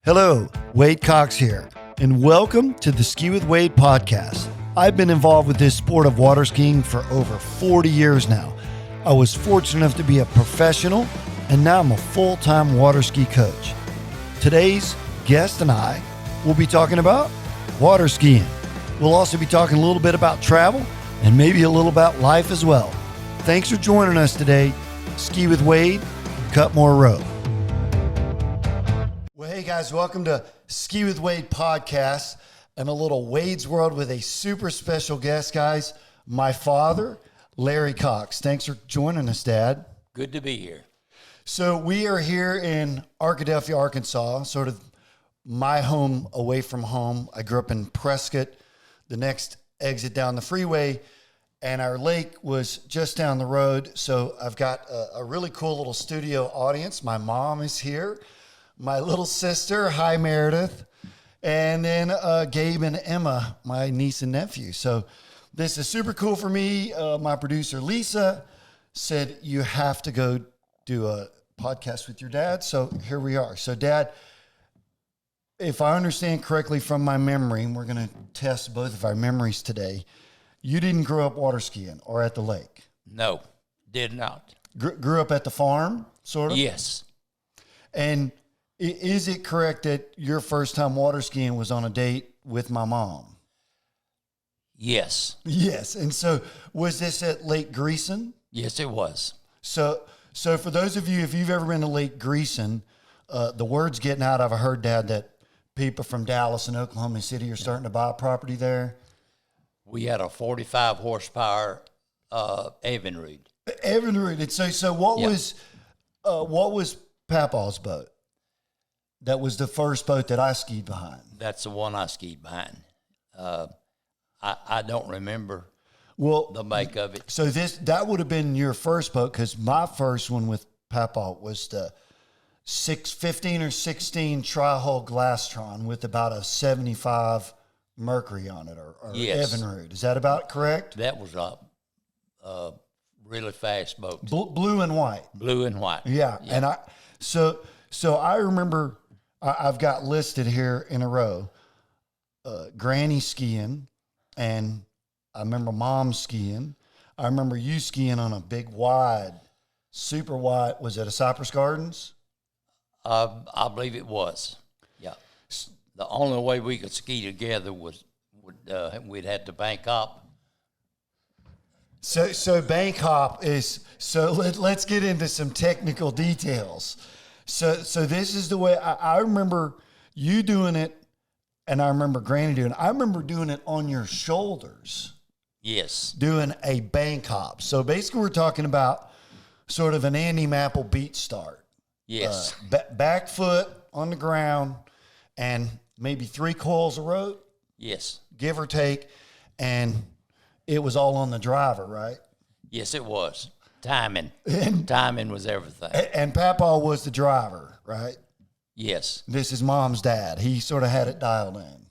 Hello, Wade Cox here, and welcome to the Ski with Wade podcast. I've been involved with this sport of water skiing for over 40 years now. I was fortunate enough to be a professional, and now I'm a full-time water ski coach. Today's guest and I will be talking about water skiing. We'll also be talking a little bit about travel and maybe a little about life as well. Thanks for joining us today. Ski with Wade, Cutmore Road. Well, hey guys, welcome to Ski with Wade podcast and a little Wade's World with a super special guest, guys. My father, Larry Cox. Thanks for joining us, Dad. Good to be here. So we are here in Arkadelphia, Arkansas, sort of my home away from home. I grew up in Prescott, the next exit down the freeway, and our lake was just down the road. So I've got a really cool little studio audience. My mom is here. My little sister, hi Meredith, and then Gabe and Emma, my niece and nephew. So this is super cool for me. My producer, Lisa, said you have to go do a podcast with your dad. So here we are. So Dad, if I understand correctly from my memory, and we're going to test both of our memories today, you didn't grow up water skiing or at the lake? No, did not. Grew up at the farm, sort of? Yes. And is it correct that your first time water skiing was on a date with my mom? Yes. Yes. And so was this at Lake Greeson? Yes, it was. So for those of you, if you've ever been to Lake Greeson, the word's getting out. I've heard, Dad, that people from Dallas and Oklahoma City are starting to buy property there. We had a 45 horsepower Evinrude. Evinrude. And so what was Pawpaw's boat? That was the first boat that I skied behind. That's the one I skied behind. I don't remember the make of it. So that would have been your first boat, because my first one with Pawpaw was the 15 or 16 tri-hull Glastron with about a 75 Mercury on it, or yes. Evinrude. Is that about correct? That was a really fast boat. Blue and white. Blue and white. Yeah. And so I remember I've got listed here in a row, Granny skiing, and I remember Mom skiing. I remember you skiing on a big wide, super wide. Was it a Cypress Gardens? I believe it was. Yeah. The only way we could ski together was we'd have to bank up. So bank hop is, so let's get into some technical details. So this is the way I remember you doing it, and I remember Granny doing it. I remember doing it on your shoulders. Yes. Doing a bank hop. So basically we're talking about sort of an Andy Mapple beach start. Yes. Back foot on the ground and maybe 3 coils of rope. Yes. Give or take. And it was all on the driver, right? Yes, it was. Timing was everything. And Pawpaw was the driver, right? Yes. This is Mom's dad. He sort of had it dialed in.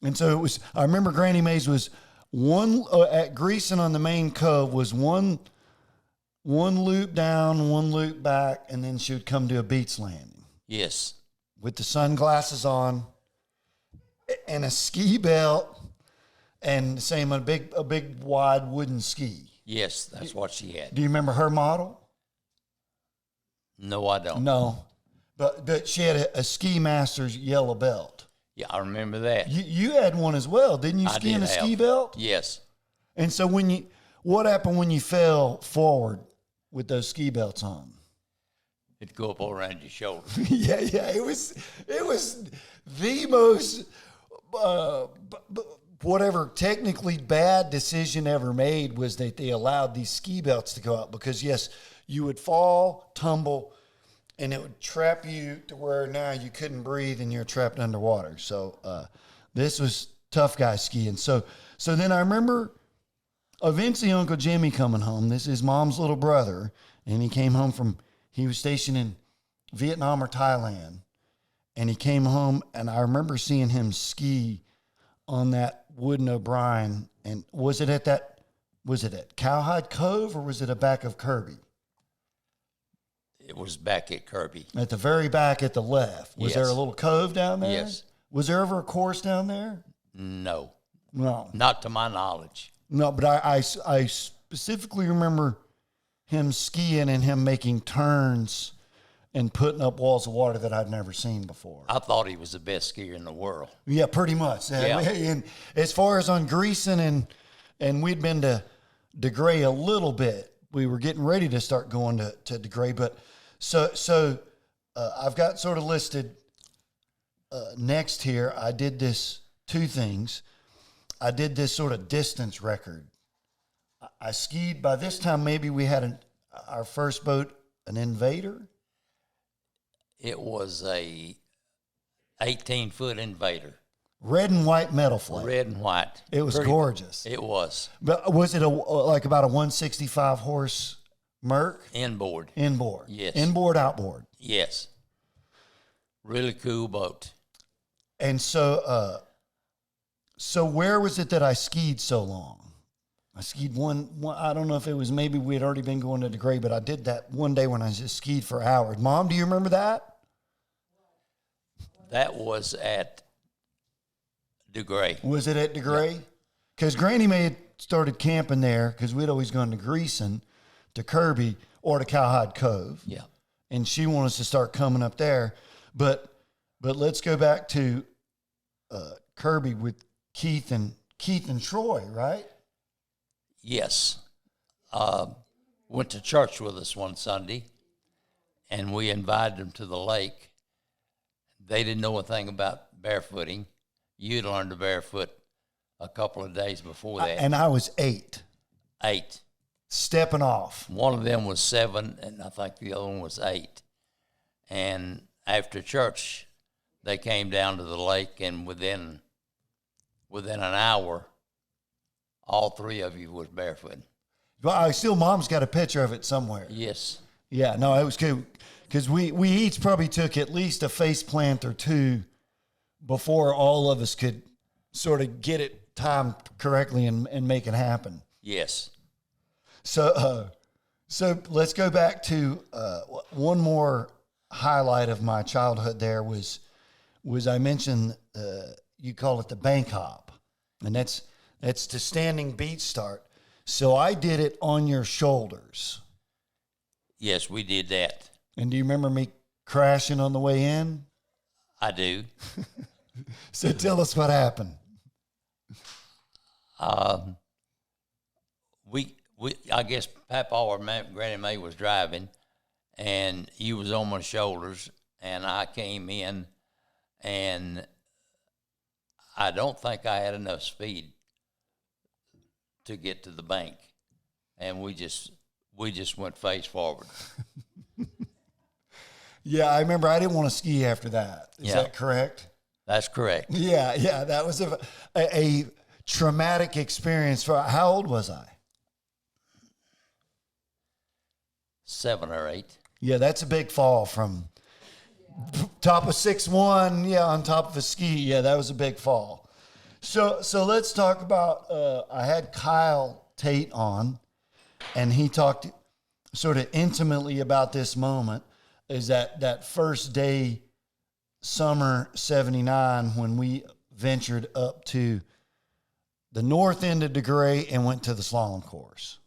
And so it was, I remember Granny Mae's was one, at Greeson on the main cove was one loop down, one loop back, and then she would come to a beach landing. Yes. With the sunglasses on and a ski belt and a big wide wooden ski. Yes, that's what she had. Do you remember her model? No, I don't. No, but she had a Ski Masters yellow belt. Yeah, I remember that. You had one as well, didn't you? Ski in a ski belt? Yes. And so what happened when you fell forward with those ski belts on? It'd go up all around your shoulder. yeah. It was the most whatever technically bad decision ever made was that they allowed these ski belts to go out, because yes, you would fall, tumble, and it would trap you to where now you couldn't breathe and you're trapped underwater. So this was tough guy skiing. So then I remember eventually Uncle Jimmy coming home. This is Mom's little brother, and he was stationed in Vietnam or Thailand, and he came home, and I remember seeing him ski on that wooden O'Brien. And was it at Cowhide Cove, or was it a back of Kirby? It was back at Kirby. At the very back at the left. Was there a little cove down there? Yes. Was there ever a course down there? No. No. Not to my knowledge. No, but I specifically remember him skiing and him making turns and putting up walls of water that I'd never seen before. I thought he was the best skier in the world. Yeah, pretty much. Yeah. And as far as on Greeson and we'd been to DeGray a little bit. We were getting ready to start going to DeGray, but so I've got sort of listed next here. I did this 2 things. I did this sort of distance record. I skied, by this time maybe we had our first boat, an Invader. It was a 18-foot Invader. Red and white metal flake. Red and white. It was gorgeous. It was. But was it like about a 165 horse Merc? Inboard. Inboard. Yes. Inboard, outboard. Yes. Really cool boat. And so where was it that I skied so long? I skied one, I don't know if it was, maybe we had already been going to DeGray, but I did that one day when I just skied for hours. Mom, do you remember that? That was at DeGray. Was it at DeGray? Because Granny May had started camping there because we'd always gone to Greeson, to Kirby, or to Cowhide Cove. Yeah. And she wanted us to start coming up there. But let's go back to Kirby with Keith and Troy, right? Yes. Went to church with us one Sunday, and we invited them to the lake. They didn't know a thing about barefooting. You'd learned to barefoot a couple of days before that. And I was 8. 8. Stepping off. One of them was 7, and I think the other one was 8. And after church, they came down to the lake, and within an hour, all 3 of you was barefoot. Well, Mom's got a picture of it somewhere. Yes. Yeah, no, it was good. Because we each probably took at least a face plant or 2 before all of us could sort of get it timed correctly and make it happen. Yes. So let's go back to one more highlight of my childhood. There was I mentioned you call it the bank hop, and that's the standing beach start. So I did it on your shoulders. Yes, we did that. And do you remember me crashing on the way in? I do. So tell us what happened. I guess Pawpaw or Granny May was driving, and you was on my shoulders, and I came in, and I don't think I had enough speed to get to the bank, and we just went face forward. Yeah, I remember I didn't want to ski after that. Is that correct? That's correct. Yeah, that was a traumatic experience. How old was I? 7 or 8. Yeah, that's a big fall from top of 6'1", yeah, on top of a ski. Yeah, that was a big fall. So let's talk about, I had Kyle Tate on, and he talked sort of intimately about this moment, is that first day, summer 79, when we ventured up to the north end of DeGray and went to the slalom course.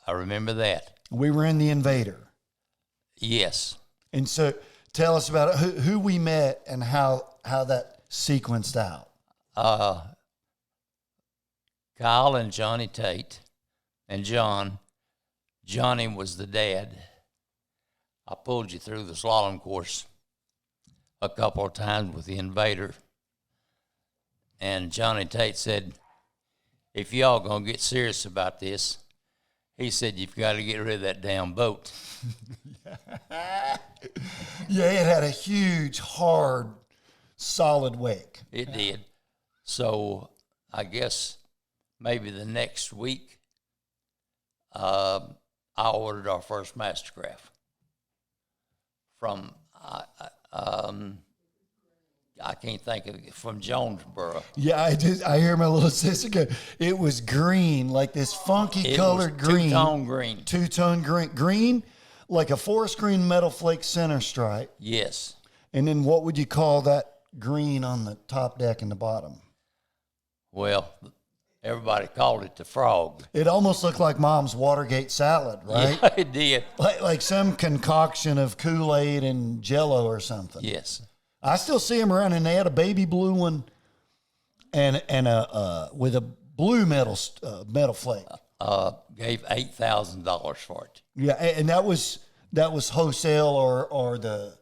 I remember that. We were in the Invader. Yes. And so tell us about it, who we met and how that sequenced out. Kyle and Johnny Tate and Johnny was the dad. I pulled you through the slalom course a couple of times with the Invader. And Johnny Tate said, if y'all going to get serious about this, he said, you've got to get rid of that damn boat. Yeah, it had a huge, hard, solid wake. It did. So I guess maybe the next week, I ordered our first Mastercraft from, I can't think of it, from Jonesboro. Yeah, I hear my little sister go, it was green, like this funky colored green. Two-tone green. Two-tone green. Green, like a forest green metal flake center stripe. Yes. And then what would you call that green on the top deck and the bottom? Well, everybody called it the frog. It almost looked like Mom's Watergate salad, right? Yeah, it did. Like some concoction of Kool-Aid and Jell-O or something. Yes. I still see them around, and they had a baby blue one and a with a blue metal flake. Gave $8,000 for it. Yeah, and that was wholesale or the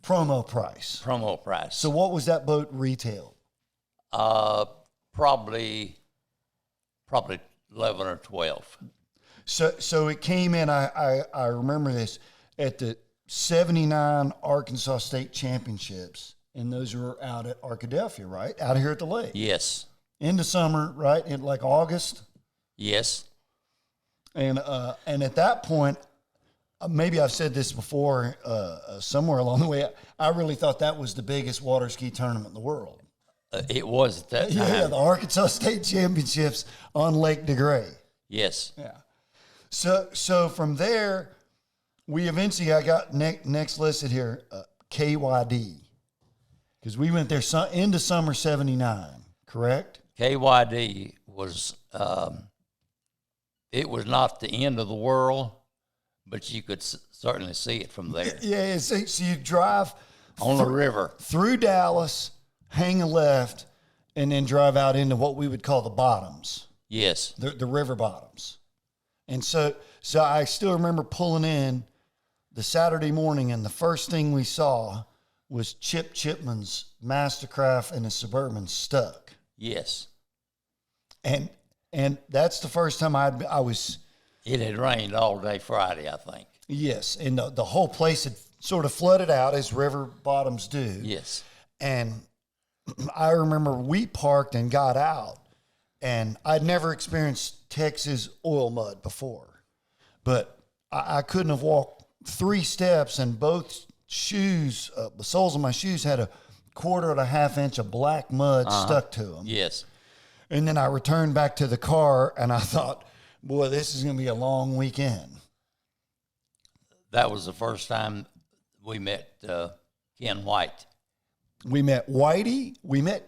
promo price. Promo price. So what was that boat retail? Probably 11 or 12. So it came in. I remember this at the '79 Arkansas State Championships, and those were out at Arkadelphia, right? Out here at the lake. Yes. Into summer, right? In like August. Yes. And at that point, maybe I've said this before somewhere along the way, I really thought that was the biggest water ski tournament in the world. It was at that time. Yeah, the Arkansas State Championships on Lake DeGray. Yes. Yeah. So from there, we eventually, I got next listed here, KYD. Because we went there into summer '79, correct? KYD was, it was not the end of the world, but you could certainly see it from there. Yeah, so you drive on the river through Dallas, hang a left, and then drive out into what we would call the bottoms. Yes. The river bottoms. And so I still remember pulling in the Saturday morning, and the first thing we saw was Chip Chipman's Mastercraft and the Suburban stuck. Yes. And that's the first time I was... It had rained all day Friday, I think. Yes, and the whole place had sort of flooded out, as river bottoms do. Yes. And I remember we parked and got out, and I'd never experienced Texas oil mud before. But I couldn't have walked 3 steps, and both shoes, the soles of my shoes had a 1.25 inch of black mud stuck to them. Yes. And then I returned back to the car, and I thought, boy, this is going to be a long weekend. That was the first time we met Ken White. We met Whitey. We met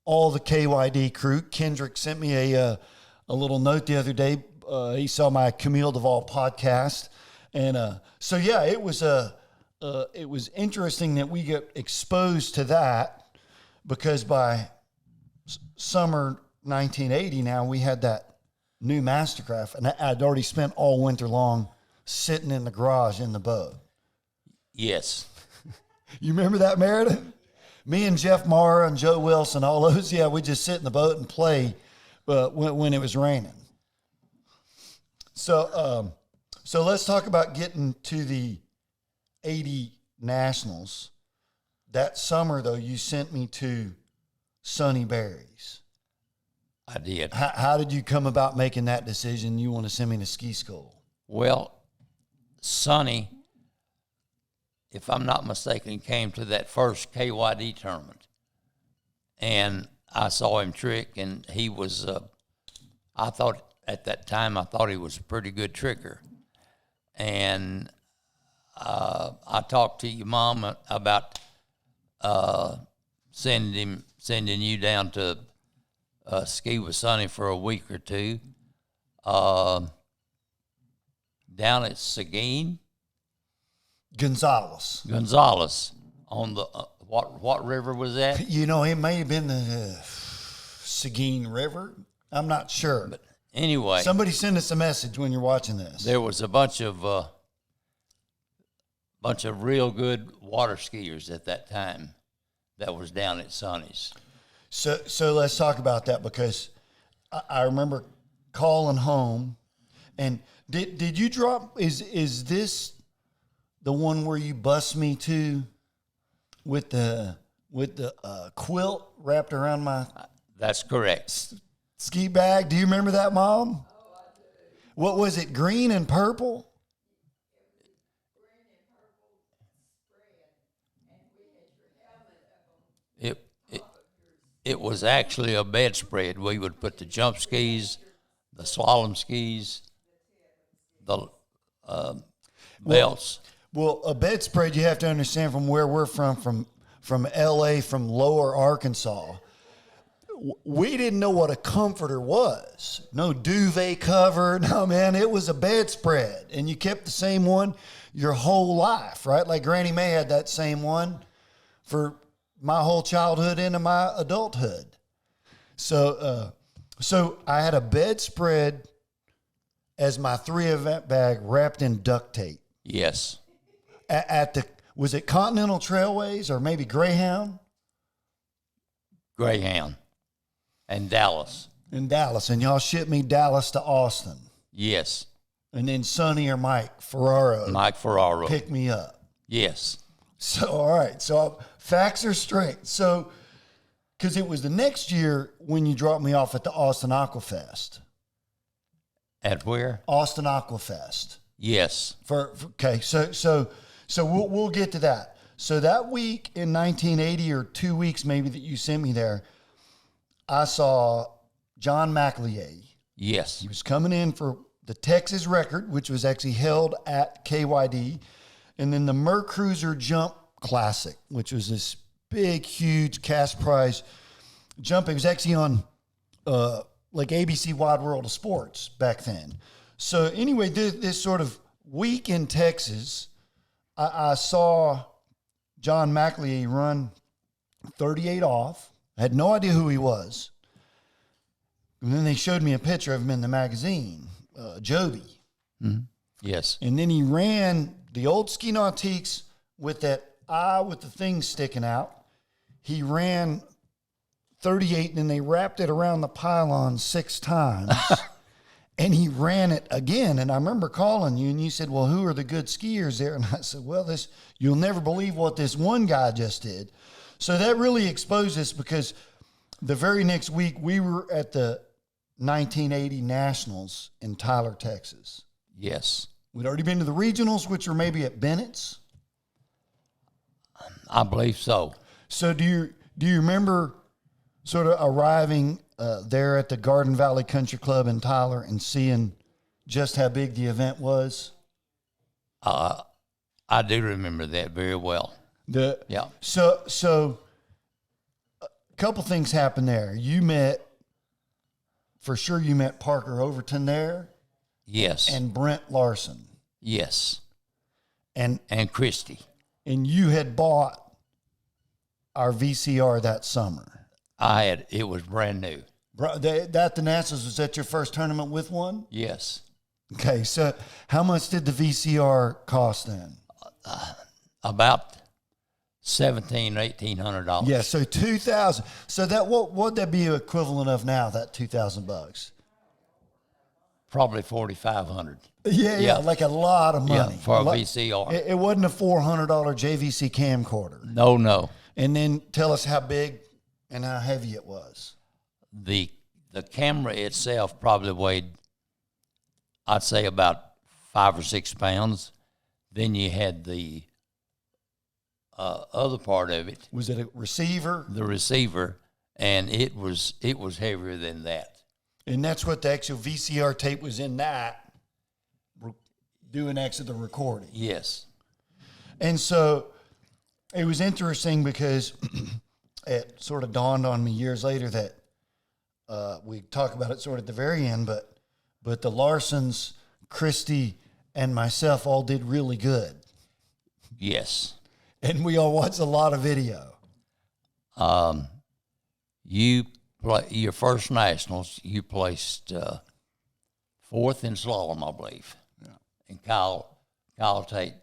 all the KYD crew. Kendrick sent me a little note the other day. He saw my Camille Duvall podcast. And so, yeah, it was interesting that we get exposed to that, because by summer 1980 now, we had that new Mastercraft, and I'd already spent all winter long sitting in the garage in the boat. Yes. You remember that, Meredith? Me and Jeff Mara and Joe Wilson, all those, yeah, we just sit in the boat and play when it was raining. So let's talk about getting to the 80 Nationals. That summer, though, you sent me to Sunny Berry's. I did. How did you come about making that decision? You want to send me to ski school? Well, Sonny, if I'm not mistaken, came to that first KYD tournament. And I saw him trick, and he was, I thought at that time, I thought he was a pretty good tricker. And I talked to your mom about sending you down to ski with Sonny for a week or two. Down at Seguin. Gonzales on the what river was that? You know, it may have been the Seguin River. I'm not sure. But anyway, somebody send us a message when you're watching this. There was a bunch of real good water skiers at that time that was down at Sonny's. So let's talk about that, because I remember calling home, and did you drop? Is this the one where you bust me to with the quilt wrapped around my? That's correct. Ski bag. Do you remember that, Mom? Oh, I do. What was it? Green and purple. Green and purple spread, and we had your helmet up on. It was actually a bedspread. We would put the jump skis, the slalom skis, belts. Well, a bedspread, you have to understand from where we're from L.A., from lower Arkansas. We didn't know what a comforter was. No duvet cover. No, man, it was a bedspread. And you kept the same one your whole life, right? Like Granny Mae had that same one for my whole childhood into my adulthood. So I had a bedspread as my 3-event bag wrapped in duct tape. Yes. Was it Continental Trailways or maybe Greyhound? Greyhound. And Dallas. In Dallas. And y'all shipped me Dallas to Austin. Yes. And then Sonny or Mike Ferraro. Mike Ferraro. Picked me up. Yes. So, all right. So, facts are straight. So, because it was the next year when you dropped me off at the Austin Aqua Fest. At where? Austin Aqua Fest. Yes. Okay. So we'll get to that. So that week in 1980 or 2 weeks maybe that you sent me there, I saw John McLeay. Yes. He was coming in for the Texas record, which was actually held at KYD, and then the Mercruiser Jump Classic, which was this big, huge cash prize jump. It was actually on like ABC Wide World of Sports back then. So anyway, this sort of week in Texas, I saw John McLeay run 38 off. I had no idea who he was. And then they showed me a picture of him in the magazine, Joby. Mm-hmm. Yes. And then he ran the old ski nautiques with that eye with the thing sticking out. He ran 38, and then they wrapped it around the pylon 6 times. And he ran it again. And I remember calling you, and you said, well, who are the good skiers there? And I said, well, you'll never believe what this one guy just did. So that really exposed us, because the very next week we were at the 1980 Nationals in Tyler, Texas. Yes. We'd already been to the regionals, which were maybe at Bennett's. I believe so. So do you remember sort of arriving there at the Garden Valley Country Club in Tyler and seeing just how big the event was? I do remember that very well. Yeah. So a couple things happened there. You met Parker Overton there. Yes. And Brent Larson. Yes. And Christy. And you had bought our VCR that summer. It was brand new. That the Nationals, was that your first tournament with one? Yes. Okay, so how much did the VCR cost then? About $1,700-$1,800. Yeah, so $2,000. So that what would that be equivalent of now? That $2,000. Probably $4,500. Yeah, like a lot of money. Yeah, for a VCR. It wasn't a $400 JVC camcorder. No. And then tell us how big and how heavy it was. The camera itself probably weighed, I'd say, about 5 or 6 pounds. Then you had the other part of it. Was it a receiver? The receiver, and it was heavier than that. And that's what the actual VCR tape was in that, doing actually the recording. Yes. And so it was interesting because it sort of dawned on me years later that we talk about it sort of at the very end, but the Larsons, Christy, and myself all did really good. Yes. And we all watched a lot of video. Your first nationals, you placed 4th in slalom, I believe. Yeah. And Kyle Tate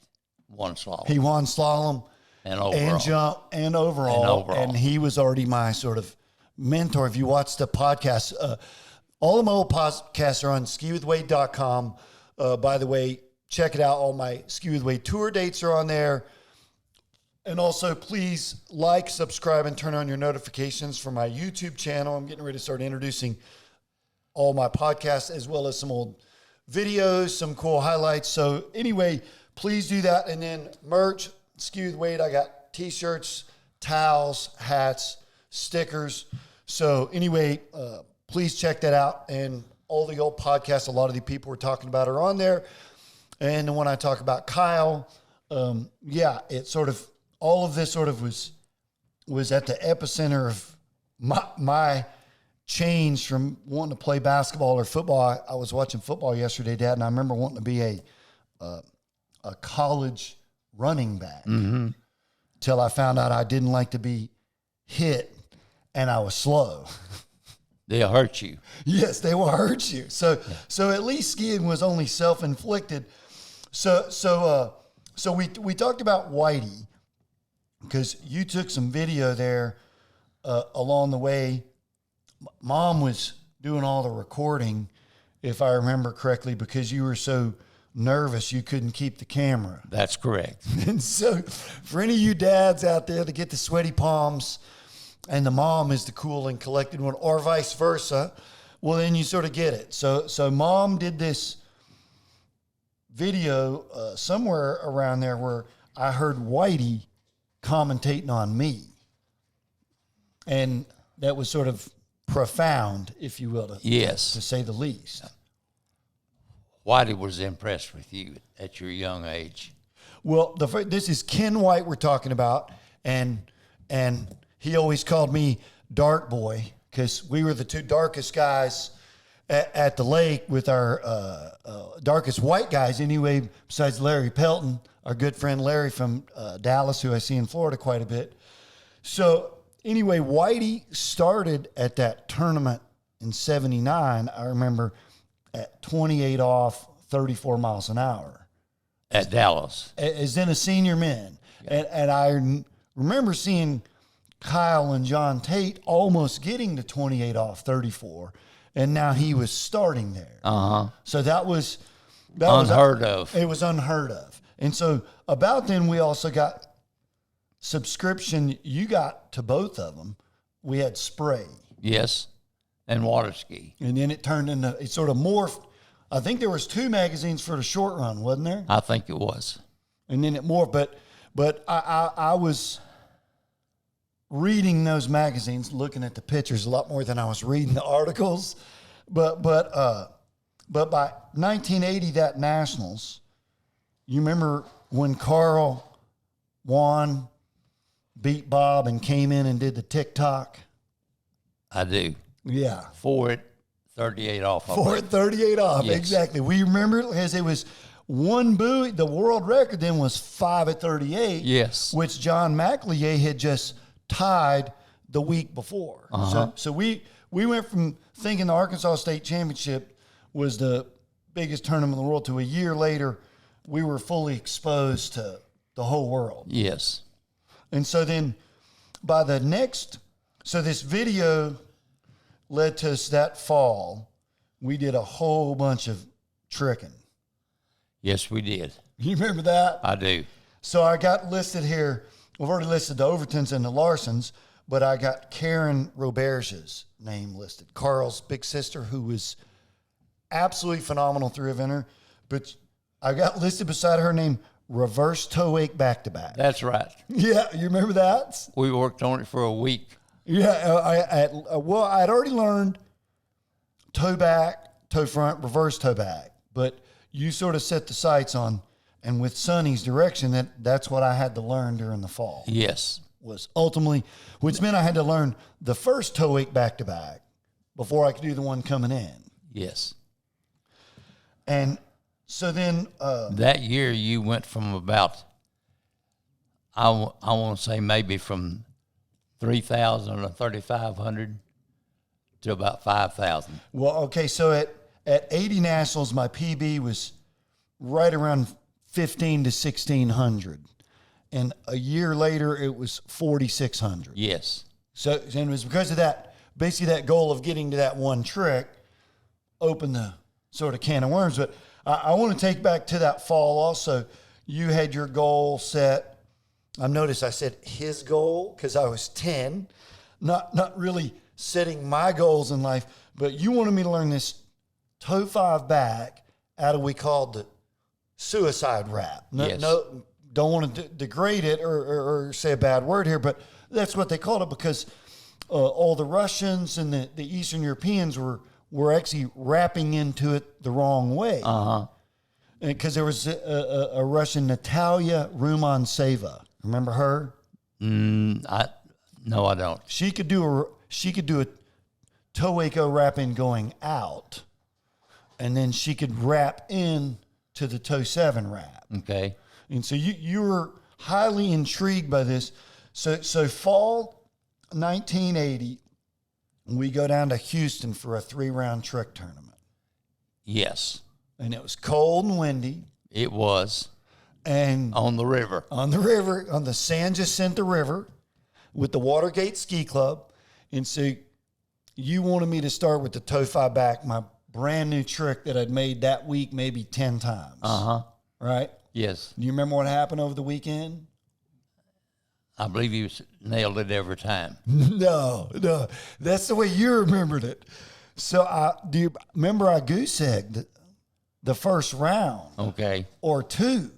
won slalom. He won slalom and overall. And jump and overall. And he was already my sort of mentor. If you watch the podcast, all of my old podcasts are on skiwithwade.com. By the way, check it out. All my Ski with Wade tour dates are on there. And also, please like, subscribe, and turn on your notifications for my YouTube channel. I'm getting ready to start introducing all my podcasts as well as some old videos, some cool highlights. So anyway, please do that. And then merch, Ski with Wade. I got T-shirts, towels, hats, stickers. So anyway, please check that out. And all the old podcasts, a lot of the people we're talking about are on there. And when I talk about Kyle, it sort of, all of this sort of was at the epicenter of my change from wanting to play basketball or football. I was watching football yesterday, Dad, and I remember wanting to be a college running back till I found out I didn't like to be hit and I was slow. They'll hurt you. Yes, they will hurt you. So at least skiing was only self-inflicted. So we talked about Whitey because you took some video there along the way. Mom was doing all the recording, if I remember correctly, because you were so nervous you couldn't keep the camera. That's correct. And so for any of you dads out there to get the sweaty palms and the mom is the cool and collected one, or vice versa, well, then you sort of get it. So Mom did this video somewhere around there where I heard Whitey commentating on me. And that was sort of profound, if you will, to say the least. Whitey was impressed with you at your young age. Well, this is Ken White we're talking about, and he always called me Dark Boy because we were the two darkest guys at the lake with our darkest white guys anyway, besides Larry Pelton, our good friend Larry from Dallas, who I see in Florida quite a bit. So anyway, Whitey started at that tournament in 79, I remember, at 28 off, 34 miles an hour. At Dallas. As in a senior men. Yeah. And I remember seeing Kyle and John Tate almost getting to 28 off 34, and now he was starting there. So that was unheard of. It was unheard of. And so about then we also got subscription. You got to both of them. We had spray. Yes, and Waterskiing. And then it turned into, it sort of morphed. I think there was 2 magazines for the short run, wasn't there? I think it was. And then it morphed. But I was reading those magazines, looking at the pictures a lot more than I was reading the articles. But by 1980, that Nationals, you remember when Carl won, beat Bob, and came in and did the TikTok? I do. Yeah. 4 at 38 off. 4 at 38 off, yes. Exactly. We remember as it was one buoy. The world record then was 5 at 38. Yes. Which John McLeay had just tied the week before. So we went from thinking the Arkansas State Championship was the biggest tournament in the world to a year later, we were fully exposed to the whole world. Yes. And so then by the next, so this video led to us that fall. We did a whole bunch of tricking. Yes, we did. You remember that? I do. So I got listed here. We've already listed the Overtons and the Larsons, but I got Karen Roberge's name listed. Carl's big sister, who was absolutely phenomenal through eventer. But I got listed beside her name, reverse toe wake back-to-back. That's right. Yeah, you remember that? We worked on it for a week. Yeah, I'd already learned toe back, toe front, reverse toe back. But you sort of set the sights on, and with Sonny's direction, that's what I had to learn during the fall. Yes. Was ultimately, which meant I had to learn the first toe wake back-to-back before I could do the one coming in. Yes. And so then... that year you went from about, I want to say maybe from 3,000 or 3,500 to about 5,000. Well, okay, so at 80 Nationals, my PB was right around 15 to 1,600. And a year later, it was 4,600. Yes. So and it was because of that, basically that goal of getting to that one trick opened the sort of can of worms. But I want to take back to that fall also. You had your goal set. I noticed I said his goal because I was 10, not really setting my goals in life, but you wanted me to learn this toe 5 back out of what we called the suicide rap. Yes. No, don't want to degrade it or say a bad word here, but that's what they called it because all the Russians and the Eastern Europeans were actually rapping into it the wrong way. because there was a Russian, Natalia Rumanseva. Remember her? No, I don't. She could do a toe waco wrap in going out, and then she could wrap in to the toe 7 wrap. Okay. And so you were highly intrigued by this. So fall 1980, we go down to Houston for a 3-round trick tournament. Yes. And it was cold and windy. It was. And On the river. on the San Jacinto River with the Watergate Ski Club. And so you wanted me to start with the toe 5 back, my brand new trick that I'd made that week maybe 10 times. Uh-huh. Right? Yes. Do you remember what happened over the weekend? I believe you nailed it every time. No. That's the way you remembered it. So do you remember I goose egged the first round? Okay. Or 2.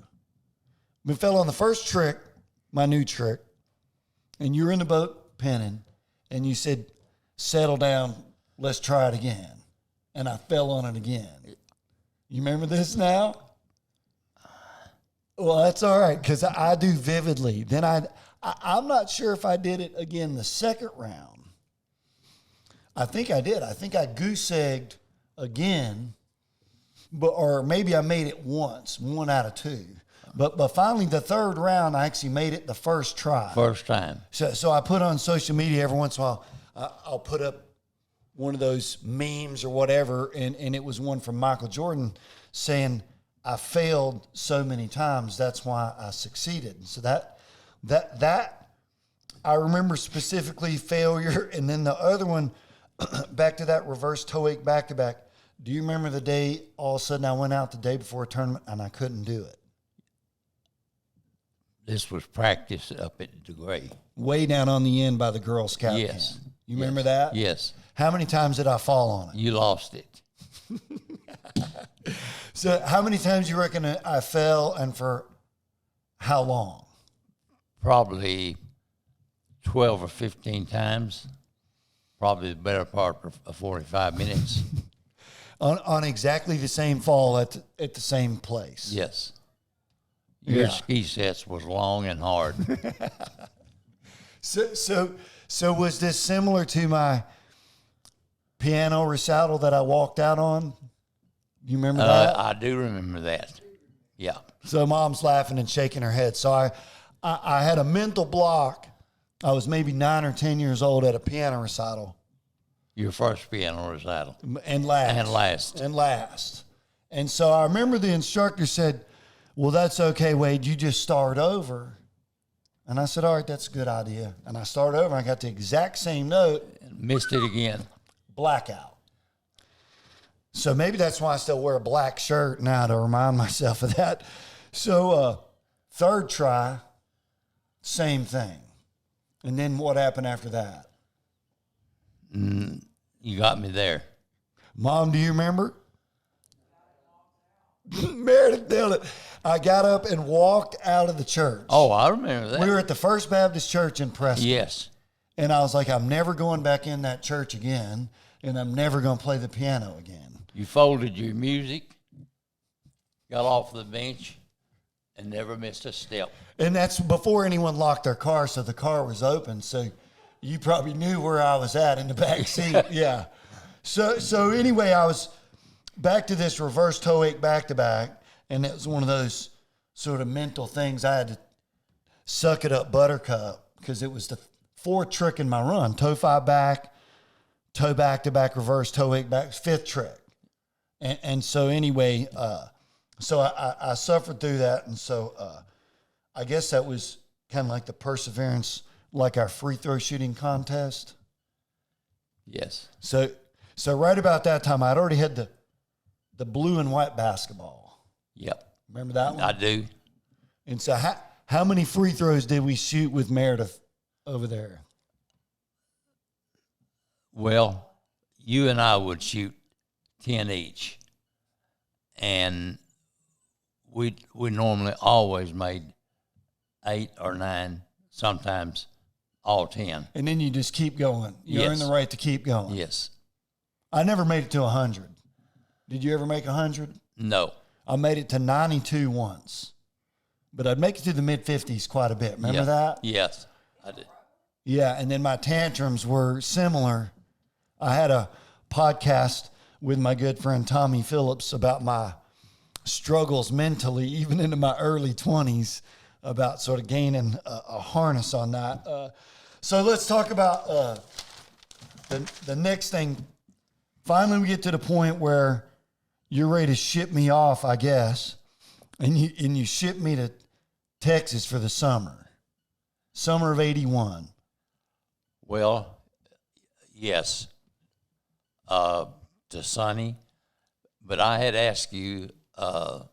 We fell on the first trick, my new trick, and you were in the boat penning, and you said, settle down, let's try it again. And I fell on it again. You remember this now? Well, that's all right, because I do vividly. Then I'm not sure if I did it again the second round. I think I did. I think I goose egged again, or maybe I made it once, 1 out of 2. But finally, the third round, I actually made it the first try. First time. So I put on social media every once in a while. I'll put up one of those memes or whatever, and it was one from Michael Jordan saying, I failed so many times, that's why I succeeded. And so that I remember specifically failure. And then the other one, back to that reverse toe wake back-to-back. Do you remember the day all of a sudden I went out the day before a tournament and I couldn't do it? This was practice up at the Gray. Way down on the end by the Girl Scout Yes. camp. You remember that? Yes. How many times did I fall on it? You lost it. So how many times you reckon I fell, and for how long? Probably 12 or 15 times. Probably the better part of 45 minutes. On exactly the same fall at the same place. Yes. Your Yeah. ski sets was long and hard. So was this similar to my piano recital that I walked out on? You remember that? I do remember that. Yeah. So Mom's laughing and shaking her head. So I had a mental block. I was maybe 9 or 10 years old at a piano recital. Your first piano recital. And last. And last. And so I remember the instructor said, well, that's okay, Wade. You just start over. And I said, all right, that's a good idea. And I started over. And I got the exact same note. Missed it again. Blackout. So maybe that's why I still wear a black shirt now, to remind myself of that. So third try, same thing. And then what happened after that? You got me there. Mom, do you remember? Meredith nailed it. I got up and walked out of the church. Oh, I remember that. We were at the First Baptist Church in Preston. Yes. And I was like, I'm never going back in that church again, and I'm never going to play the piano again. You folded your music, got off the bench, and never missed a step. And that's before anyone locked their car, so the car was open. So you probably knew where I was at in the back seat. Yeah. So anyway, I was back to this reverse toe wake back-to-back, and it was one of those sort of mental things. I had to suck it up buttercup because it was the fourth trick in my run. Toe 5 back, toe back-to-back, reverse toe wake back, 5th trick. And so anyway, so I suffered through that. And so I guess that was kind of like the perseverance, like our free throw shooting contest. Yes. So right about that time, I'd already had the blue and white basketball. Yep. Remember that one? I do. And so how many free throws did we shoot with Meredith over there? Well, you and I would shoot 10 each. And we normally always made 8 or 9, sometimes all 10. And then you just keep going. You're in Yes. the right to keep going. Yes. I never made it to 100. Did you ever make 100? No. I made it to 92 once. But I'd make it to the mid-50s quite a bit. Remember that? Yes, I did. Yeah, and then my tantrums were similar. I had a podcast with my good friend Tommy Phillips about my struggles mentally, even into my early 20s, about sort of gaining a harness on that. So let's talk about the next thing. Finally, we get to the point where you're ready to ship me off, I guess, and you ship me to Texas for the summer of '81. Well, yes, to Sonny, but I had asked you the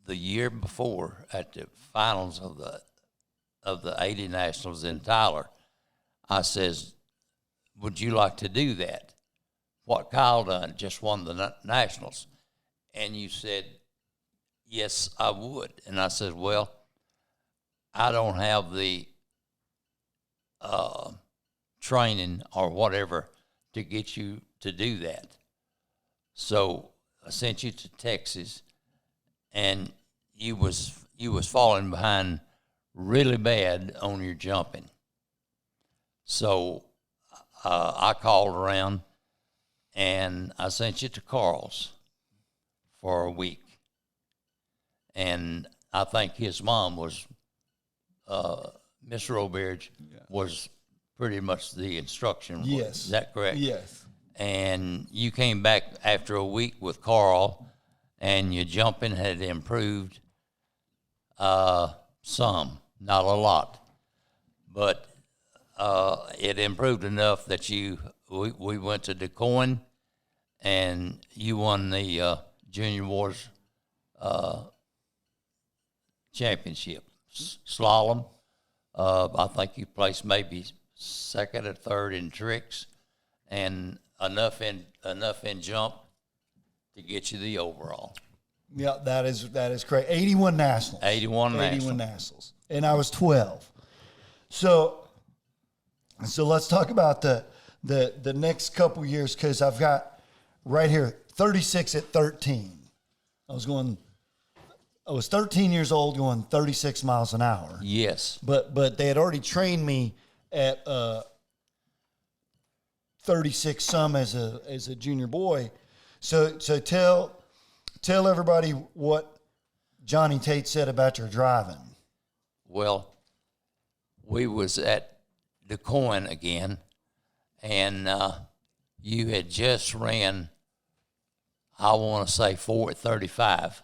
year before at the finals of the '80 Nationals in Tyler. I says, "Would you like to do that? What Kyle done, just won the Nationals," and you said, "Yes, I would." And I said, "Well, I don't have the training or whatever to get you to do that. So I sent you to Texas, and you was falling behind really bad on your jumping. So I called around, and I sent you to Carl's for a week. And I think his mom was, Miss Roberge, was pretty much the instruction. Yes. Is that correct? Yes. And you came back after a week with Carl, and your jumping had improved some, not a lot. But it improved enough that we went to DeCoin, and you won the Junior Wars championship. Slalom, I think you placed maybe second or third in tricks, and enough in jump to get you the overall. Yeah, that is correct. 81 Nationals. 81 Nationals. And I was 12. So let's talk about the next couple years, because I've got right here 36 at 13. I was 13 years old going 36 miles an hour. Yes. But they had already trained me at 36 some as a junior boy. So tell everybody what Johnny Tate said about your driving. Well, we was at DeCoin again, and you had just ran, I want to say 4 at 35,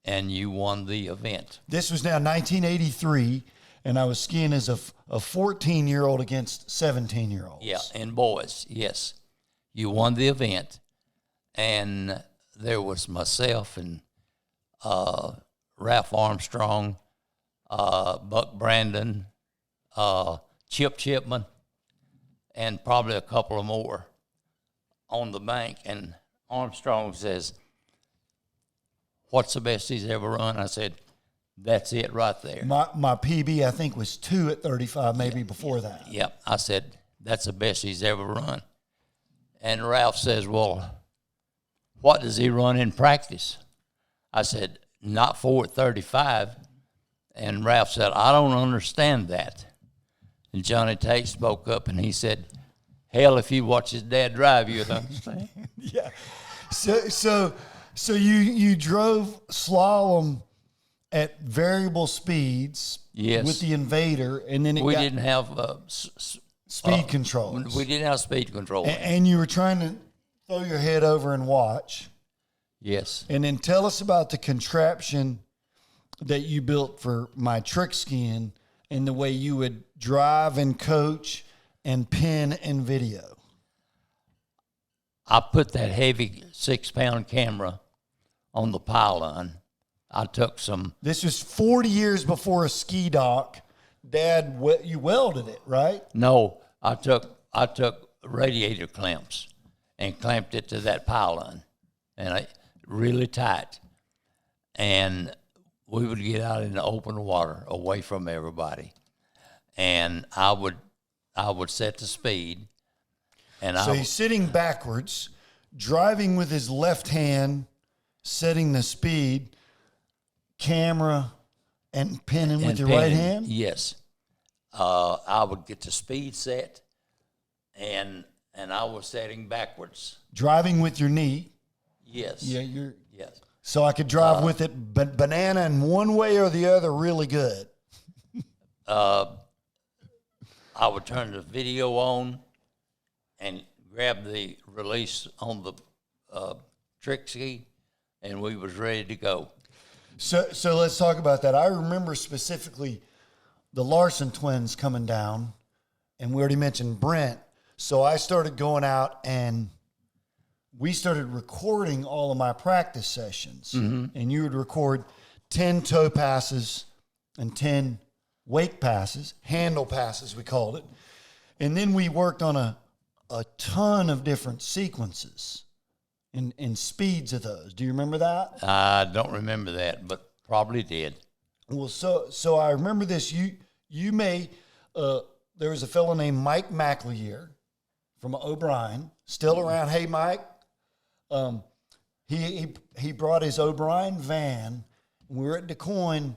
and you won the event. This was now 1983, and I was skiing as a 14-year-old against 17-year-olds. Yeah, and boys, yes. You won the event, and there was myself and Ralph Armstrong, Buck Brandon, Chip Chipman, and probably a couple of more on the bank. And Armstrong says, "What's the best he's ever run?" I said, "That's it right there." My PB, I think, was 2 at 35, maybe before that. Yep. I said, "That's the best he's ever run." And Ralph says, "Well, what does he run in practice?" I said, "Not 4 at 35. And Ralph said, "I don't understand that." And Johnny Tate spoke up, and he said, "Hell, if you watch his dad drive, you'd understand." Yeah. So you drove slalom at variable speeds. Yes. With the Invader, and then we didn't have speed controls. We didn't have speed control. And you were trying to throw your head over and watch. Yes. And then tell us about the contraption that you built for my trick skiing and the way you would drive and coach and pin and video. I put that heavy 6-pound camera on the pylon. I took some. This was 40 years before a ski dock. Dad, you welded it, right? No, I took radiator clamps and clamped it to that pylon, and really tight. And we would get out in the open water away from everybody, and I would set the speed. And so he's sitting backwards, driving with his left hand setting the speed, camera, and pinning with your right hand? Yes. I would get the speed set, and I was setting backwards. Driving with your knee. Yes. Yeah, Yes. so I could drive with it, but banana in one way or the other really good. I would turn the video on and grab the release on the trick ski, and we was ready to go. So let's talk about that. I remember specifically the Larson twins coming down, and we already mentioned Brent. So I started going out, and we started recording all of my practice sessions. And you would record 10 toe passes and 10 wake passes, handle passes, we called it. And then we worked on a ton of different sequences and speeds of those. Do you remember that? I don't remember that, but probably did. Well, so I remember this. You may there was a fellow named Mike McLear from O'Brien, still around. Hey, Mike. He brought his O'Brien van. We were at DeCoin.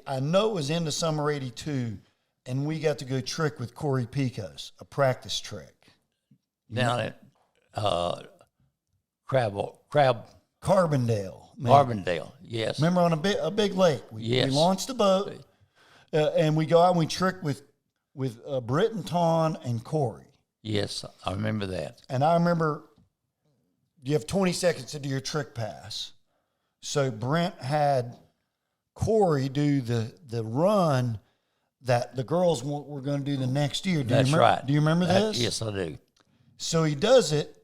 I know it was into summer '82, and we got to go trick with Corey Picos, a practice trick Down at Carbondale. Maybe. Carbondale, yes. Remember on a big lake? We launched a boat, and we go out and we trick with Britt and Ton and Corey. Yes, I remember that. And I remember you have 20 seconds to do your trick pass. So Brent had Corey do the run that the girls were going to do the next year. That's right. Do you remember this? Yes, I do. So he does it.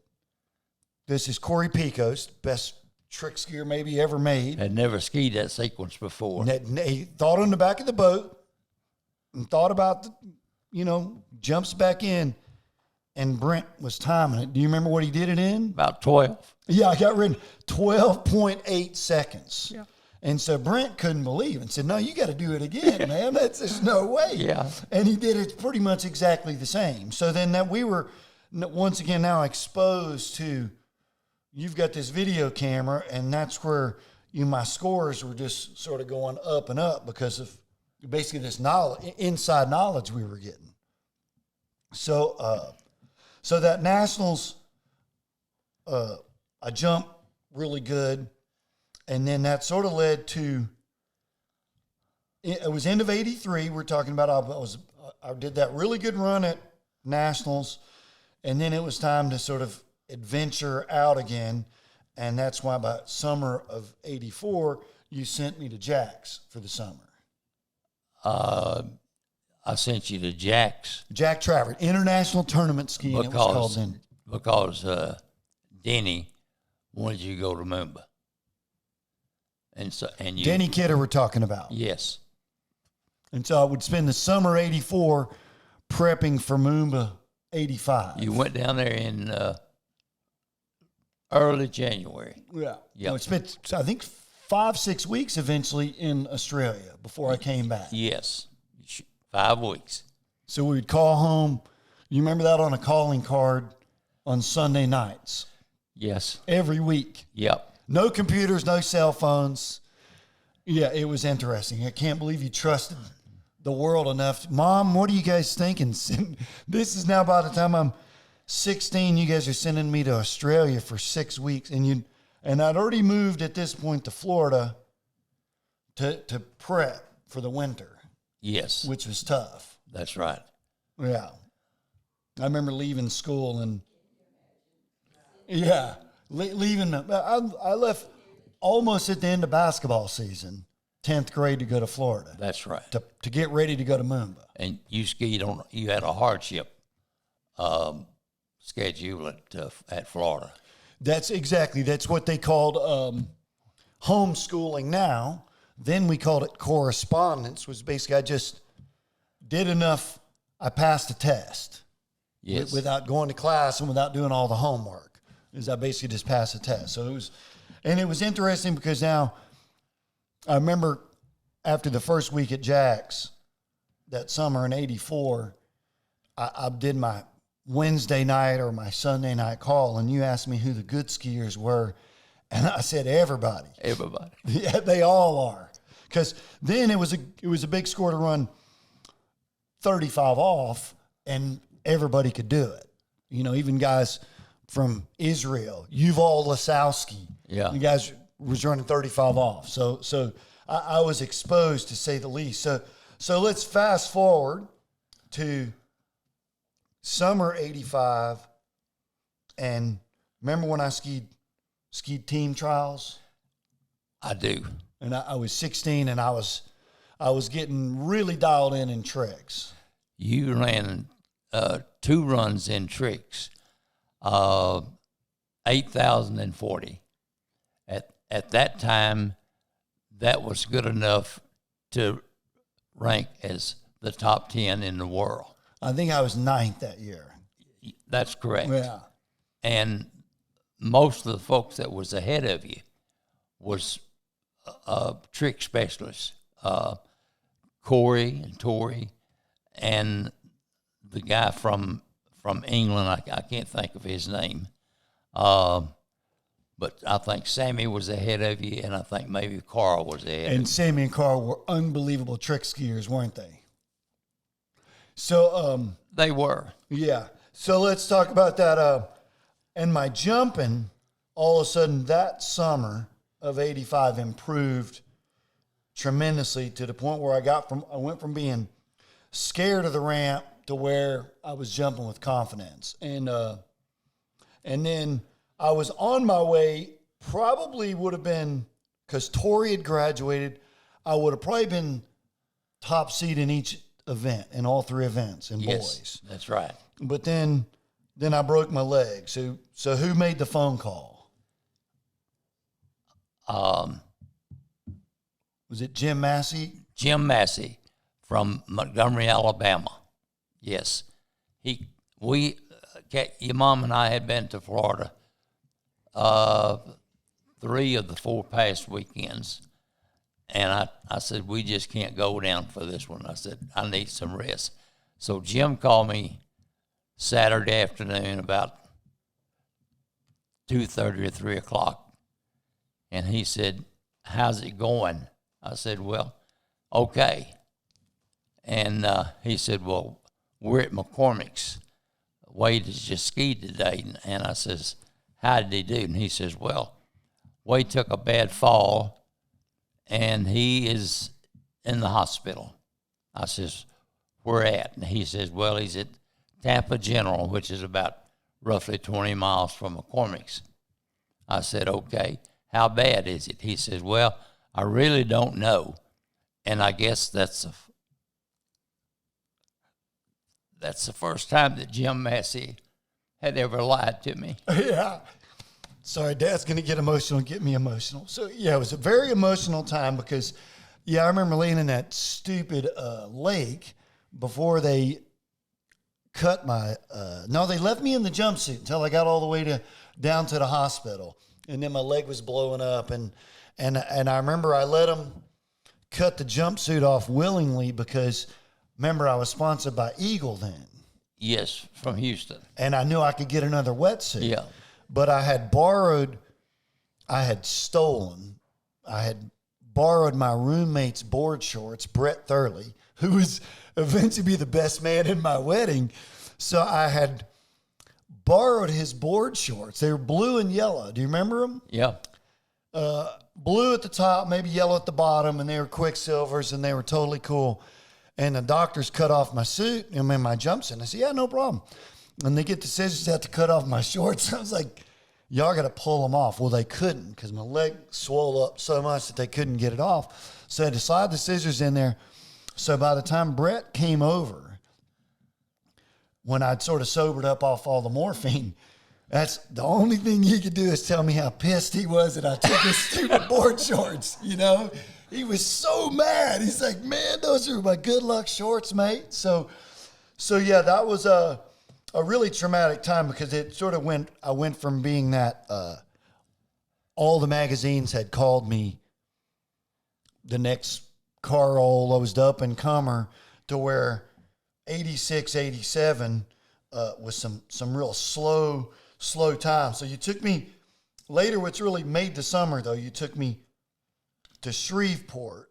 This is Corey Picos, best trick skier maybe ever made. Had never skied that sequence before. He thought on the back of the boat and thought about, jumps back in, and Brent was timing it. Do you remember what he did it in? About 12. Yeah, I got written 12.8 seconds. Yeah. And so Brent couldn't believe it and said, no, you got to do it again, man. There's no way. Yeah. And he did it pretty much exactly the same. So then that we were once again now exposed to, you've got this video camera, and that's where my scores were just sort of going up and up because of basically this inside knowledge we were getting. So that nationals, I jumped really good, and then that sort of led to. It was end of '83. We're talking about. I did that really good run at nationals, and then it was time to sort of adventure out again, and that's why by summer of '84 you sent me to Jack's for the summer. I sent you to Jack's. Jack Travers, international tournament skiing. It was called then. Because Denny wanted you to go to Moomba. And you, Denny Kidder we're talking about. Yes. And so I would spend the summer '84 prepping for Moomba '85. You went down there in early January. Yeah. Yep. I spent, I think, 5-6 weeks eventually in Australia before I came back. Yes. 5 weeks. So we would call home. You remember that on a calling card on Sunday nights? Yes. Every week. Yep. No computers, no cell phones. Yeah, it was interesting. I can't believe you trusted the world enough. Mom, what are you guys thinking? This is now by the time I'm 16, you guys are sending me to Australia for 6 weeks. And I'd already moved at this point to Florida to prep for the winter. Yes. Which was tough. That's right. Yeah. I remember leaving school and, yeah, leaving. I left almost at the end of basketball season, 10th grade, to go to Florida. That's right. To get ready to go to Moomba. And you skied you had a hardship schedule at Florida. That's what they called homeschooling now. Then we called it correspondence, was basically I just did enough. I passed a test. Yes. Without going to class and without doing all the homework. Is I basically just passed the test. So it was interesting because now I remember after the first week at Jack's that summer in '84, I did my Wednesday night or my Sunday night call, and you asked me who the good skiers were, And I said, everybody. Everybody. Yeah, they all are. Because then it was a big score to run 35 off, and everybody could do it. You know, even guys from Israel, Yuval Lasowski. Yeah. You guys was running 35 off. So I was exposed, to say the least. So let's fast forward to summer 85. And remember when I skied team trials? I do. And I was 16, and I was getting really dialed in tricks. You ran 2 runs in tricks, 8,040. At that time, that was good enough to rank as the top 10 in the world. I think I was 9th that year. That's correct. Yeah. And most of the folks that was ahead of you was trick specialists, Corey and Tori, and the guy from England. I can't think of his name, but I think Sammy was ahead of you, and I think maybe Carl was ahead. And Sammy and Carl were unbelievable trick skiers, weren't they? So they were. Yeah. So let's talk about that. And my jumping, all of a sudden that summer of 85 improved tremendously, to the point where I went from being scared of the ramp to where I was jumping with confidence. And then I was on my way, probably would have been, because Tori had graduated, I would have probably been top seed in each event, in all 3 events in boys. That's right. But then I broke my leg. So who made the phone call? Was it Jim Massey? Jim Massey from Montgomery, Alabama. Yes. Your mom and I had been to Florida 3 of the 4 past weekends. And I said, we just can't go down for this one. I said, I need some rest. So Jim called me Saturday afternoon about 2:30 or 3 o'clock. And he said, how's it going? I said, well, okay. And he said, well, we're at McCormick's. Wade has just skied today. And I says, how did he do? And he says, well, Wade took a bad fall, and he is in the hospital. I says, where at? And he says, well, he's at Tampa General, which is about roughly 20 miles from McCormick's. I said, okay, how bad is it? He says, well, I really don't know. And I guess that's the first time that Jim Massey had ever lied to me. Yeah. Sorry, Dad's going to get emotional and get me emotional. So, yeah, it was a very emotional time because, I remember laying in that stupid lake before they cut my, they left me in the jumpsuit until I got all the way down to the hospital. And then my leg was blowing up. And I remember I let them cut the jumpsuit off willingly because, remember, I was sponsored by Eagle then. Yes, from Houston. And I knew I could get another wetsuit. Yeah. But I had borrowed my roommate's board shorts, Brett Thurley, who was eventually be the best man in my wedding. So I had borrowed his board shorts. They were blue and yellow. Do you remember them? Yeah. Blue at the top, maybe yellow at the bottom, and they were Quicksilvers, and they were totally cool. And the doctors cut off my suit, my jumpsuit. I said, yeah, no problem. And they get the scissors out to cut off my shorts. I was like, y'all got to pull them off. Well, they couldn't because my leg swelled up so much that they couldn't get it off. So I had to slide the scissors in there. So by the time Brett came over, when I'd sort of sobered up off all the morphine, that's the only thing he could do is tell me how pissed he was that I took his stupid board shorts, He was so mad. He's like, man, those are my good luck shorts, mate. So yeah, that was a really traumatic time because it sort of I went from being that all the magazines had called me the next Carl, I was the up-and-comer, to where 86, 87 was some real slow time. So you took me later, what's really made the summer, though, you took me to Shreveport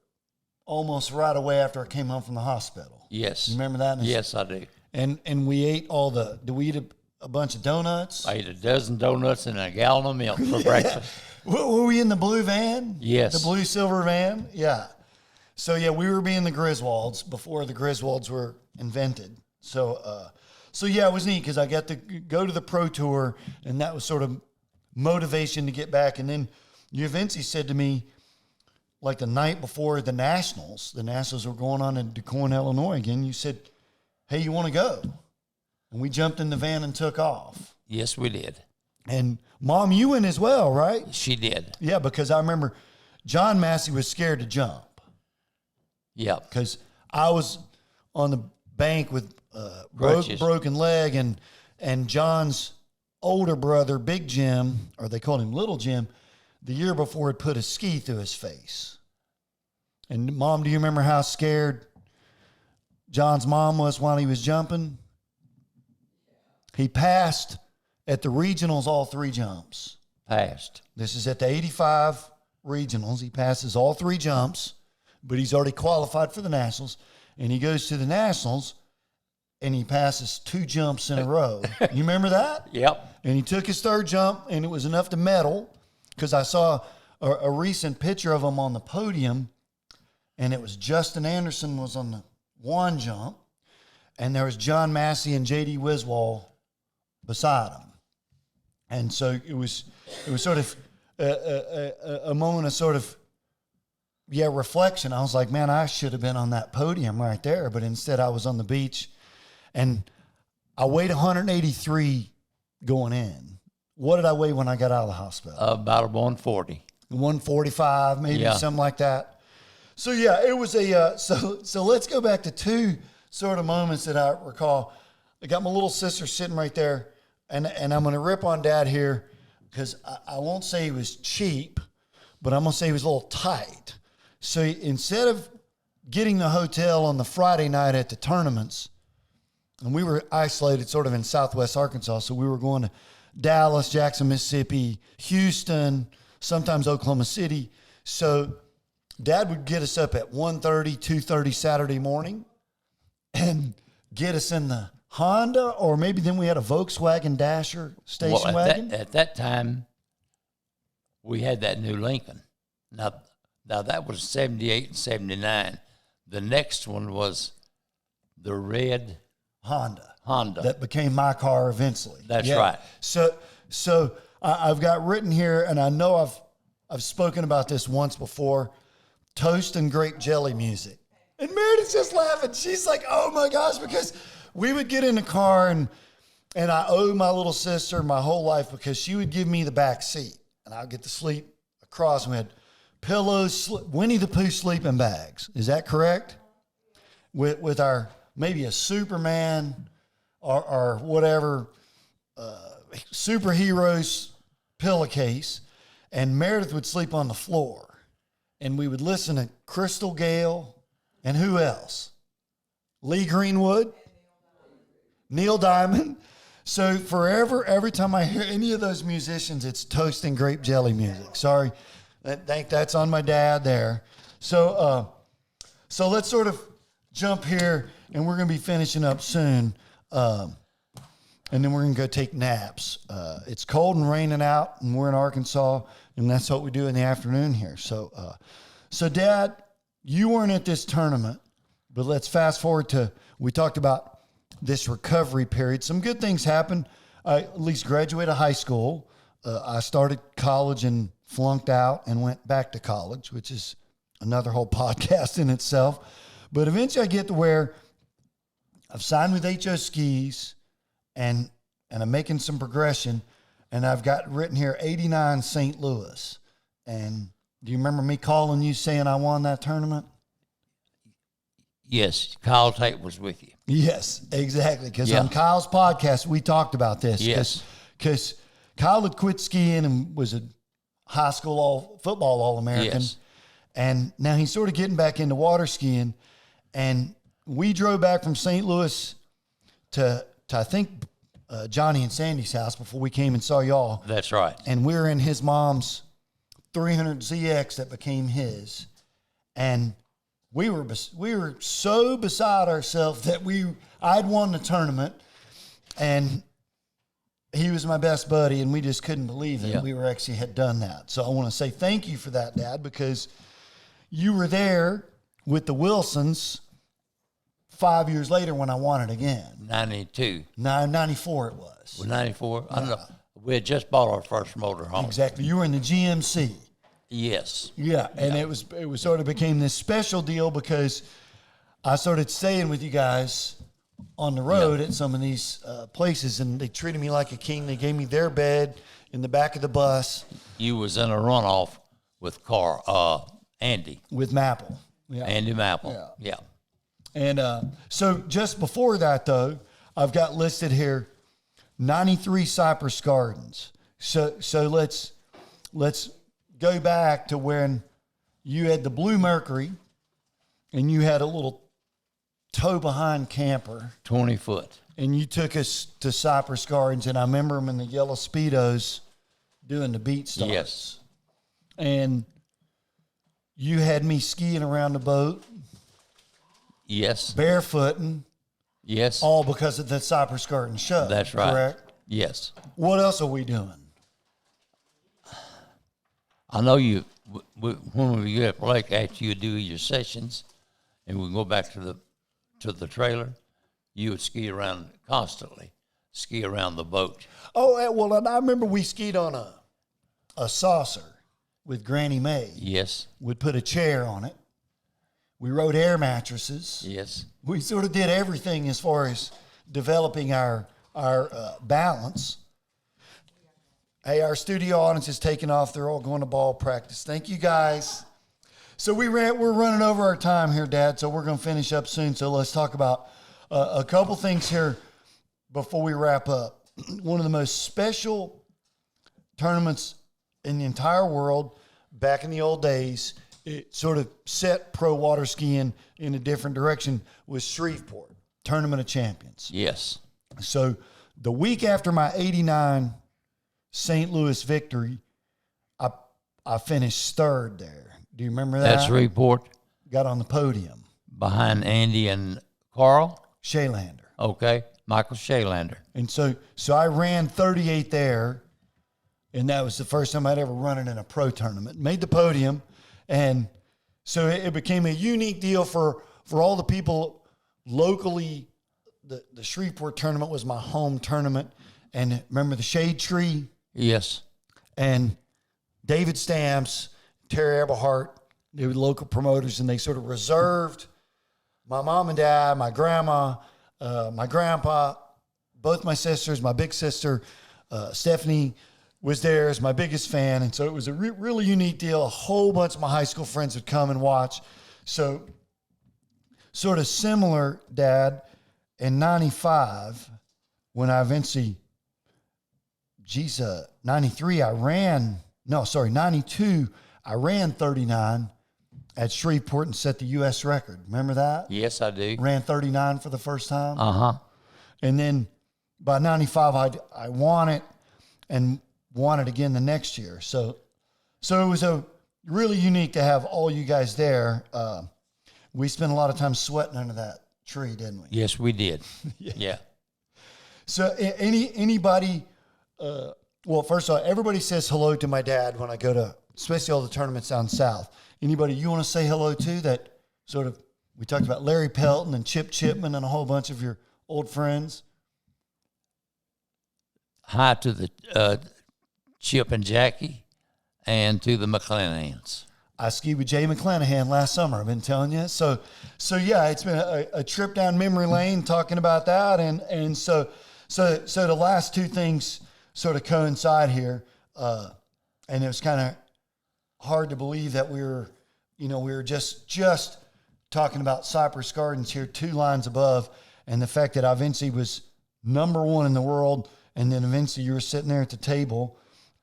almost right away after I came home from the hospital. Yes. You remember that? Yes, I do. And we ate did we eat a bunch of donuts? I ate a dozen donuts and a gallon of milk for breakfast. Were we in the blue van? Yes. The blue silver van? Yeah. So, yeah, we were being the Griswolds before the Griswolds were invented. So, yeah, it was neat because I got to go to the Pro Tour, and that was sort of motivation to get back. And then you eventually said to me, like the night before the Nationals were going on in DuQuoin, Illinois again, you said, hey, you want to go? And we jumped in the van and took off. Yes, we did. And Mom, you went as well, right? She did. Yeah, because I remember John Massey was scared to jump. Yeah. Because I was on the bank with broken leg, and John's older brother, Big Jim, or they called him Little Jim, the year before had put a ski through his face. And Mom, do you remember how scared John's mom was while he was jumping? He passed at the regionals all 3 jumps. Passed. This is at the 85 regionals. He passes all 3 jumps, but he's already qualified for the Nationals. And he goes to the Nationals, and he passes 2 jumps in a row. You remember that? Yep. And he took his 3rd jump, and it was enough to medal, because I saw a recent picture of him on the podium, and it was Justin Anderson was on the 1 jump, and there was John Massey and J.D. Wiswall beside him. And so it was sort of a moment of sort of, reflection. I was like, man, I should have been on that podium right there, but instead I was on the beach, and I weighed 183 going in. What did I weigh when I got out of the hospital? About 140. 145, maybe, something like that. So, yeah, it was so let's go back to 2 sort of moments that I recall. I got my little sister sitting right there, and I'm going to rip on Dad here because I won't say he was cheap, but I'm going to say he was a little tight. So instead of getting the hotel on the Friday night at the tournaments, and we were isolated sort of in southwest Arkansas, so we were going to Dallas, Jackson, Mississippi, Houston, sometimes Oklahoma City. So Dad would get us up at 1:30, 2:30 Saturday morning and get us in the Honda, or maybe then we had a Volkswagen Dasher station wagon. At that time, we had that new Lincoln. Now that was 78 and 79. The next one was the red Honda. That became my car eventually. That's right. So I've got written here, and I know I've spoken about this once before, toast and grape jelly music. And Meredith's just laughing. She's like, oh my gosh, because we would get in the car, and I owe my little sister my whole life because she would give me the back seat, and I'd get to sleep across, and we had pillows, Winnie the Pooh sleeping bags. Is that correct? With our, maybe a Superman or whatever, superheroes pillowcase, and Meredith would sleep on the floor, and we would listen to Crystal Gayle, and who else? Lee Greenwood, Neil Diamond. So forever, every time I hear any of those musicians, it's toast and grape jelly music. Sorry, I think that's on my dad there. So let's sort of jump here, and we're going to be finishing up soon. And then we're going to go take naps. It's cold and raining out, and we're in Arkansas, and that's what we do in the afternoon here. So Dad, you weren't at this tournament, but let's fast forward to, we talked about this recovery period. Some good things happened. I at least graduated high school. I started college and flunked out and went back to college, which is another whole podcast in itself. But eventually I get to where I've signed with HO Skis, and I'm making some progression, and I've got written here 89 St. Louis. And do you remember me calling you saying I won that tournament? Yes, Kyle Tate was with you. Yes, exactly. Because on Kyle's podcast, we talked about this. Yes. Because Kyle had quit skiing and was a high school football All-American. Yes. And now he's sort of getting back into water skiing. And we drove back from St. Louis to I think Johnny and Sandy's house before we came and saw y'all. That's right. And we were in his mom's 300ZX that became his. And we were so beside ourselves that I'd won the tournament, and he was my best buddy, and we just couldn't believe that we had done that. So I want to say thank you for that, Dad, because you were there with the Wilsons 5 years later when I won it again. 92. 94 it was. Well, 94? I don't know. We had just bought our first motor home. Exactly. You were in the GMC. Yes. Yeah, and it was sort of became this special deal because I started staying with you guys on the road at some of these places, and they treated me like a king. They gave me their bed in the back of the bus. You was in a runoff with Andy. With Maple. Yeah. Andy Maple. Yeah. And so just before that, though, I've got listed here 93 Cypress Gardens. So let's go back to when you had the Blue Mercury and you had a little tow behind camper. 20 foot. And you took us to Cypress Gardens, and I remember them in the yellow Speedos doing the beat starts. Yes. And you had me skiing around the boat. Yes. Barefooting. Yes. All because of the Cypress Gardens show. That's right. Correct? Yes. What else are we doing? I know when we get up Lake after you do your sessions, and we go back to the trailer, you would ski around constantly, ski around the boat. Oh, well, and I remember we skied on a saucer with Granny Mae. Yes. We'd put a chair on it. We rode air mattresses. Yes. We sort of did everything as far as developing our balance. Hey, our studio audience is taking off. They're all going to ball practice. Thank you, guys. So we're running over our time here, Dad, so we're going to finish up soon. So let's talk about a couple things here before we wrap up. One of the most special tournaments in the entire world back in the old days, it sort of set pro water skiing in a different direction, was Shreveport, Tournament of Champions. Yes. So the week after my 89 St. Louis victory, I finished third there. Do you remember that? That's Shreveport. Got on the podium. Behind Andy and Carl? Shaylander. Okay. Michael Shaylander. And so I ran 38 there, and that was the first time I'd ever run it in a pro tournament. Made the podium, and so it became a unique deal for all the people locally. The Shreveport tournament was my home tournament, and remember the Shade Tree? Yes. And David Stamps, Terry Eberhardt, they were local promoters, and they sort of reserved my mom and dad, my grandma, my grandpa, both my sisters, my big sister, Stephanie was there as my biggest fan. And so it was a really unique deal. A whole bunch of my high school friends would come and watch. So sort of similar, Dad, in 95, when I eventually, 92, I ran 39 at Shreveport and set the U.S. record. Remember that? Yes, I do. Ran 39 for the first time. Uh-huh. And then by 95, I won it and won it again the next year. So it was really unique to have all you guys there. We spent a lot of time sweating under that tree, didn't we? Yes, we did. Yeah. So anybody... well, first of all, everybody says hello to my dad when I go to, especially all the tournaments down south. Anybody you want to say hello to that sort of, we talked about Larry Pelton and Chip Chipman and a whole bunch of your old friends? Hi to the Chip and Jackie and to the McClenahans. I skied with Jay McClanahan last summer, I've been telling you. So yeah, it's been a trip down memory lane talking about that. And so the last two things sort of coincide here. And it was kind of hard to believe that we were just talking about Cypress Gardens here, 2 lines above, and the fact that I eventually was number 1 in the world, and then eventually you were sitting there at the table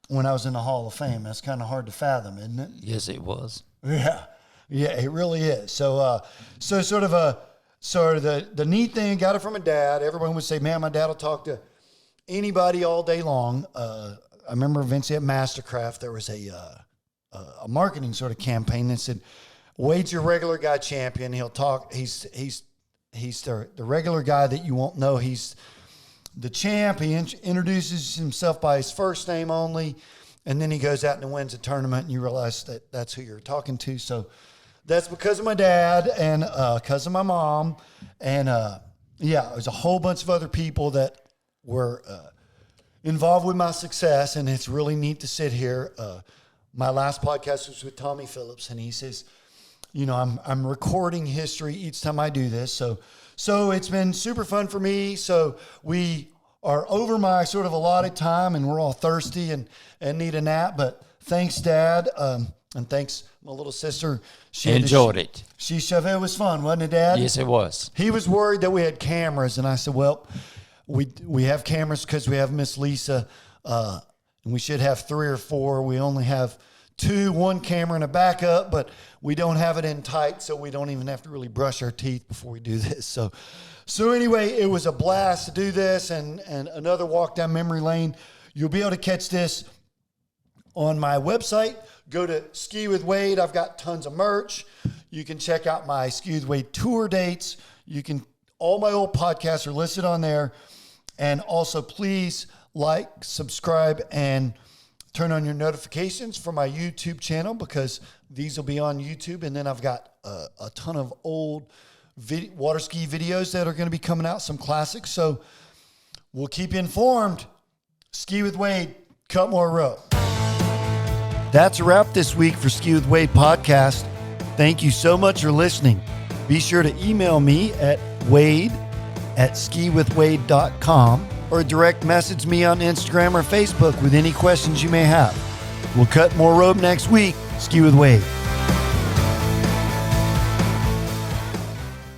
when I was in the Hall of Fame. That's kind of hard to fathom, isn't it? Yes, it was. Yeah, it really is. So sort of the neat thing, got it from a dad. Everyone would say, man, my dad will talk to anybody all day long. I remember eventually at Mastercraft, there was a marketing sort of campaign that said, Wade's your regular guy champion. He'll talk. He's the regular guy that you won't know. He's the champ. He introduces himself by his first name only, and then he goes out and wins a tournament, and you realize that that's who you're talking to. So that's because of my dad and because of my mom. And, there's a whole bunch of other people that were involved with my success, and it's really neat to sit here. My last podcast was with Tommy Phillips, and he says, I'm recording history each time I do this. So it's been super fun for me. So we are over my sort of allotted time, and we're all thirsty and need a nap. But thanks, Dad, and thanks, my little sister. She enjoyed it. It was fun, wasn't it, Dad? Yes, it was. He was worried that we had cameras, and I said, well, we have cameras because we have Miss Lisa, and we should have 3 or 4. We only have 2, 1 camera and a backup, but we don't have it in tight, so we don't even have to really brush our teeth before we do this. So anyway, it was a blast to do this, and another walk down memory lane. You'll be able to catch this on my website. Go to Ski with Wade. I've got tons of merch. You can check out my Ski with Wade tour dates. All my old podcasts are listed on there. And also, please like, subscribe, and turn on your notifications for my YouTube channel, because these will be on YouTube. And then I've got a ton of old water ski videos that are going to be coming out, some classics. So we'll keep you informed. Ski with Wade, cut more rope. That's a wrap this week for Ski with Wade podcast. Thank you so much for listening. Be sure to email me at wade@skiwithwade.com or direct message me on Instagram or Facebook with any questions you may have. We'll cut more rope next week. Ski with Wade.